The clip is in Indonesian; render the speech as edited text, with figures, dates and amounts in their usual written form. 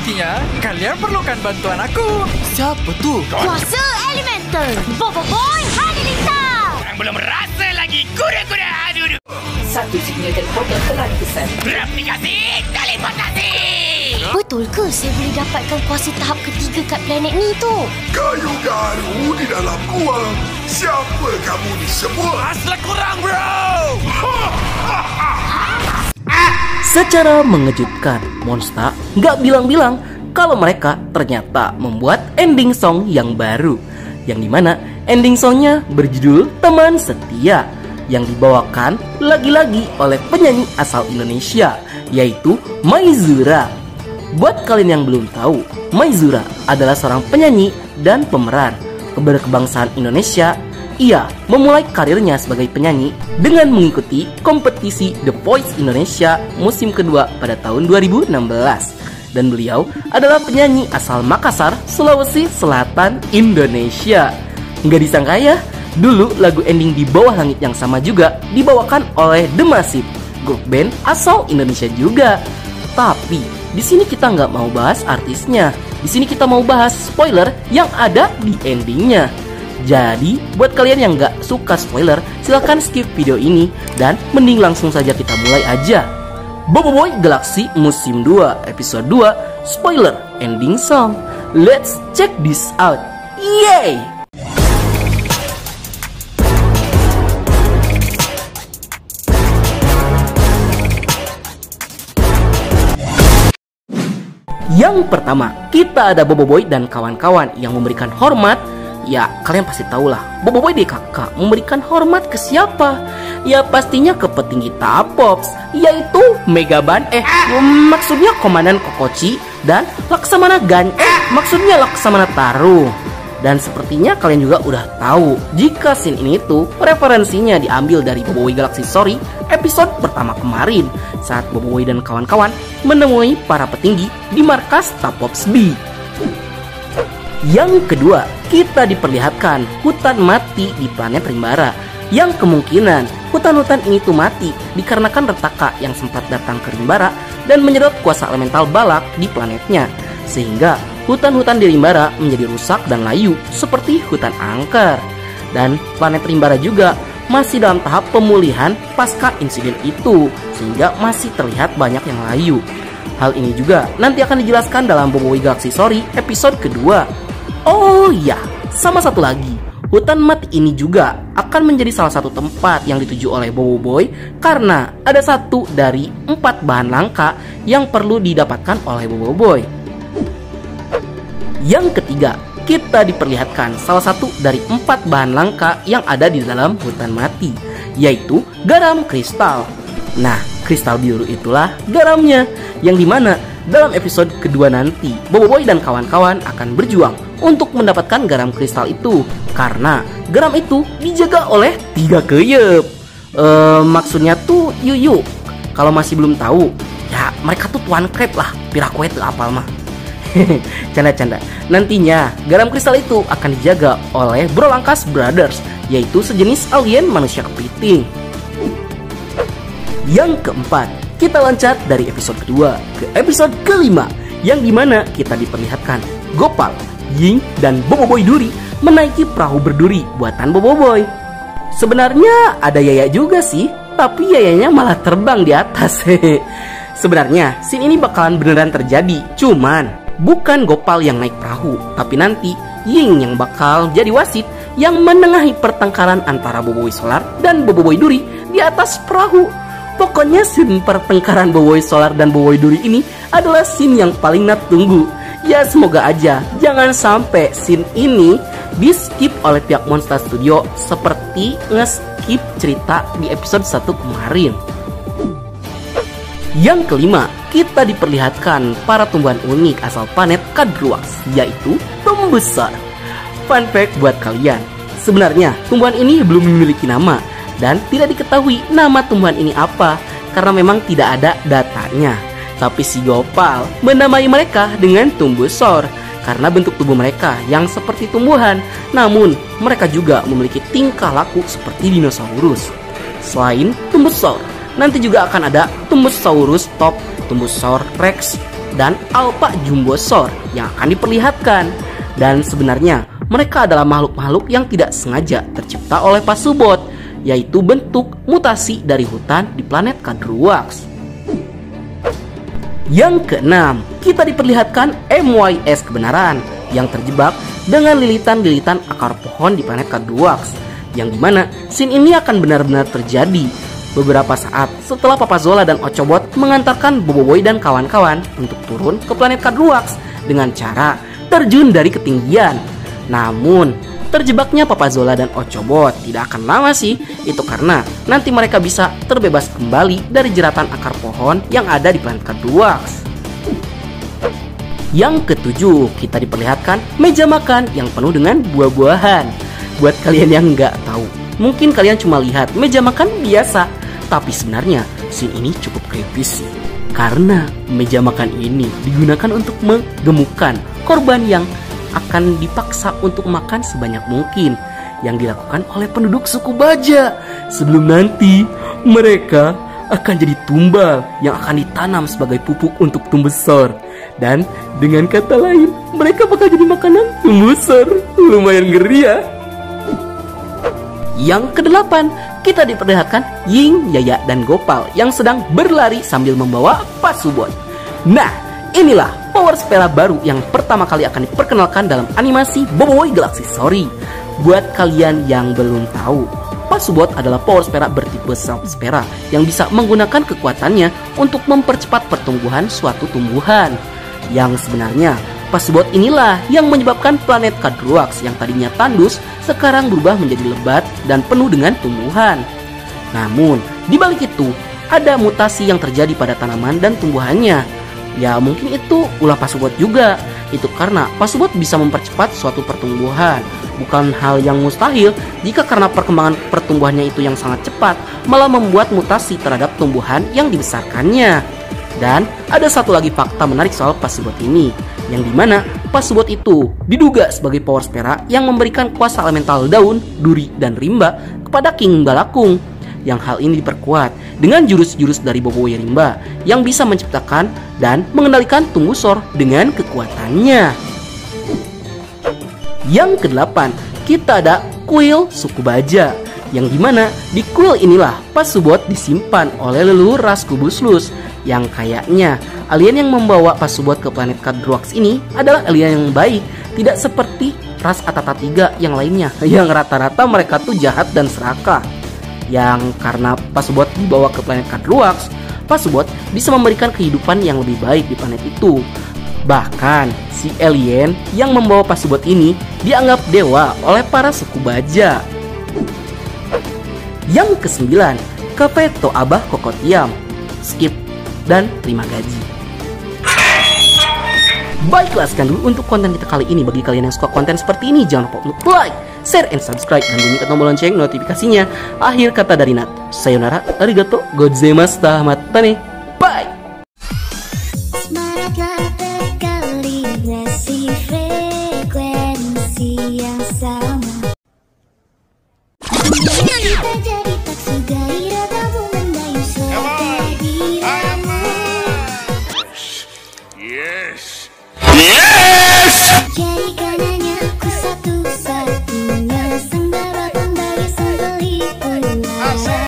Sepertinya kalian perlukan bantuan aku. Siapa tu? Kuasa elemental. Bobo Boy Hadilintar. Orang belum rasa lagi. Kuda-kuda aduh. Satu signal teleporter telah dipesan. Replikasi teleportasi. Betul ke saya boleh dapatkan kuasa tahap ketiga kat planet ni tu? Kayu garu di dalam gua. Siapa kamu ni semua? Asal kurang bro. Secara mengejutkan, Monsta nggak bilang-bilang kalau mereka ternyata membuat ending song yang baru, yang dimana ending songnya berjudul Teman Setia, yang dibawakan lagi-lagi oleh penyanyi asal Indonesia, yaitu Maizura. Buat kalian yang belum tahu, Maizura adalah seorang penyanyi dan pemeran berkebangsaan Indonesia. Ia memulai karirnya sebagai penyanyi dengan mengikuti kompetisi The Voice Indonesia musim kedua pada tahun 2016. Dan beliau adalah penyanyi asal Makassar, Sulawesi Selatan, Indonesia. Nggak disangka ya, dulu lagu ending Di Bawah Langit yang sama juga dibawakan oleh The Massive, grup band asal Indonesia juga. Tapi di sini kita nggak mau bahas artisnya. Di sini kita mau bahas spoiler yang ada di endingnya. Jadi, buat kalian yang nggak suka spoiler, silahkan skip video ini dan mending langsung saja kita mulai aja. Bobo Boy Galaxy Musim 2 Episode 2 Spoiler Ending Song. Let's check this out. Yay! Yang pertama, kita ada Bobo Boy dan kawan-kawan yang memberikan hormat. Ya, kalian pasti tahu lah, Bobo Boy DKK memberikan hormat ke siapa? Ya, pastinya ke petinggi Tapops, yaitu Megaban, maksudnya Komandan Kokochi, dan Laksamana Gan, maksudnya Laksamana Taru. Dan sepertinya kalian juga udah tahu jika scene ini tuh referensinya diambil dari Bobo Boy Galaxy Story episode pertama kemarin, saat Bobo Boy dan kawan-kawan menemui para petinggi di markas Tapops B. Yang kedua, kita diperlihatkan hutan mati di planet Rimbara, yang kemungkinan hutan-hutan ini tuh mati dikarenakan Retaka yang sempat datang ke Rimbara dan menyedot kuasa elemental balak di planetnya, sehingga hutan-hutan di Rimbara menjadi rusak dan layu seperti hutan angker. Dan planet Rimbara juga masih dalam tahap pemulihan pasca insiden itu, sehingga masih terlihat banyak yang layu. Hal ini juga nanti akan dijelaskan dalam Bobo Boy Galaxy Story episode kedua. Oh ya, sama satu lagi, hutan mati ini juga akan menjadi salah satu tempat yang dituju oleh Bobo Boy karena ada satu dari 4 bahan langka yang perlu didapatkan oleh Bobo Boy. Yang ketiga, kita diperlihatkan salah satu dari 4 bahan langka yang ada di dalam hutan mati, yaitu garam kristal. Nah, kristal biru itulah garamnya, yang dimana dalam episode kedua nanti Bobo Boy dan kawan-kawan akan berjuang untuk mendapatkan garam kristal itu, karena garam itu dijaga oleh 3 keyep. Maksudnya tuh yuyu. Kalau masih belum tahu, ya mereka tuh tuan krep lah, pirakue tuh apal mah. Canda-canda. Nantinya garam kristal itu akan dijaga oleh Brolangkas Brothers, yaitu sejenis alien manusia kepiting. Yang keempat, kita loncat dari episode kedua ke episode kelima, yang dimana kita diperlihatkan Gopal, Ying, dan Bobo Boy Duri menaiki perahu berduri buatan Bobo Boy. Sebenarnya ada Yaya juga sih, tapi Yayanya malah terbang di atas. Sebenarnya scene ini bakalan beneran terjadi, cuman bukan Gopal yang naik perahu, tapi nanti Ying yang bakal jadi wasit yang menengahi pertengkaran antara Bobo Boy Solar dan Bobo Boy Duri di atas perahu. Pokoknya scene pertengkaran Bobo Boy Solar dan Bobo Boy Duri ini adalah scene yang paling Nat tunggu. Ya, semoga aja jangan sampai scene ini di skip oleh pihak Monster Studio seperti nge-skip cerita di episode 1 kemarin. Yang kelima, kita diperlihatkan para tumbuhan unik asal planet Kadruas, yaitu Tumbesar. Fun fact buat kalian, sebenarnya tumbuhan ini belum memiliki nama dan tidak diketahui nama tumbuhan ini apa karena memang tidak ada datanya. Tapi si Gopal menamai mereka dengan Tumbesar karena bentuk tubuh mereka yang seperti tumbuhan, namun mereka juga memiliki tingkah laku seperti dinosaurus. Selain Tumbesar, nanti juga akan ada Tumbosaurus Top, Tumbosaur Rex, dan Alpha Jumbosaur yang akan diperlihatkan. Dan sebenarnya mereka adalah makhluk-makhluk yang tidak sengaja tercipta oleh Pasubot, yaitu bentuk mutasi dari hutan di planet Kadruax. Yang keenam, kita diperlihatkan MYS kebenaran yang terjebak dengan lilitan-lilitan akar pohon di planet Kadruax, yang dimana scene ini akan benar-benar terjadi beberapa saat setelah Papa Zola dan Ochobot mengantarkan Boboiboy dan kawan-kawan untuk turun ke planet Kadruax dengan cara terjun dari ketinggian. Namun terjebaknya Papa Zola dan Ochobot tidak akan lama sih. Itu karena nanti mereka bisa terbebas kembali dari jeratan akar pohon yang ada di planet Kadruax. Yang ketujuh, kita diperlihatkan meja makan yang penuh dengan buah-buahan. Buat kalian yang nggak tahu, mungkin kalian cuma lihat meja makan biasa, tapi sebenarnya scene ini cukup creepy sih. Karena meja makan ini digunakan untuk menggemukkan korban yang akan dipaksa untuk makan sebanyak mungkin, yang dilakukan oleh penduduk suku Baja. Sebelum nanti mereka akan jadi tumbal yang akan ditanam sebagai pupuk untuk tumbuh besar. Dan dengan kata lain, mereka bakal jadi makanan tumbuh besar. Lumayan ngeri ya. Yang kedelapan, kita diperlihatkan Ying, Yaya, dan Gopal yang sedang berlari sambil membawa Pasubot. Nah, inilah Power Spera baru yang pertama kali akan diperkenalkan dalam animasi Boboiboy Galaxy Story. Buat kalian yang belum tahu, Pasubot adalah Power Spera bertipe Self Spera yang bisa menggunakan kekuatannya untuk mempercepat pertumbuhan suatu tumbuhan. Yang sebenarnya Pasubot inilah yang menyebabkan planet Kadruax yang tadinya tandus sekarang berubah menjadi lebat dan penuh dengan tumbuhan. Namun, di balik itu ada mutasi yang terjadi pada tanaman dan tumbuhannya. Ya mungkin itu ulah Pasubot juga. Itu karena Pasubot bisa mempercepat suatu pertumbuhan. Bukan hal yang mustahil jika karena perkembangan pertumbuhannya itu yang sangat cepat malah membuat mutasi terhadap tumbuhan yang dibesarkannya. Dan ada satu lagi fakta menarik soal Pasubot ini, yang dimana Pasubot itu diduga sebagai Power Spera yang memberikan kuasa elemental daun, duri, dan rimba kepada King Balakung. Yang hal ini diperkuat dengan jurus-jurus dari Boboiboy Rimba yang bisa menciptakan dan mengendalikan Tumbusor dengan kekuatannya. Yang kedelapan, kita ada kuil suku Baja, yang dimana di kuil inilah Pasubot disimpan oleh leluhur ras Kubuslus, yang kayaknya alien yang membawa Pasubot ke planet Kadruax ini adalah alien yang baik, tidak seperti ras Atata 3 yang lainnya yang rata-rata mereka tuh jahat dan serakah. Yang karena Pasubot dibawa ke planet Kadruax, Pasubot bisa memberikan kehidupan yang lebih baik di planet itu. Bahkan si alien yang membawa Pasubot ini dianggap dewa oleh para suku Baja. Yang kesembilan, Cafe Toabah Kokotiam. Skip dan terima gaji. Baiklah, sekian dulu untuk konten kita kali ini. Bagi kalian yang suka konten seperti ini, jangan lupa untuk like, share, and subscribe, dan bunyikan tombol lonceng notifikasinya. Akhir kata dari Nat, sayonara, arigato, gozaimashita, matane, bye.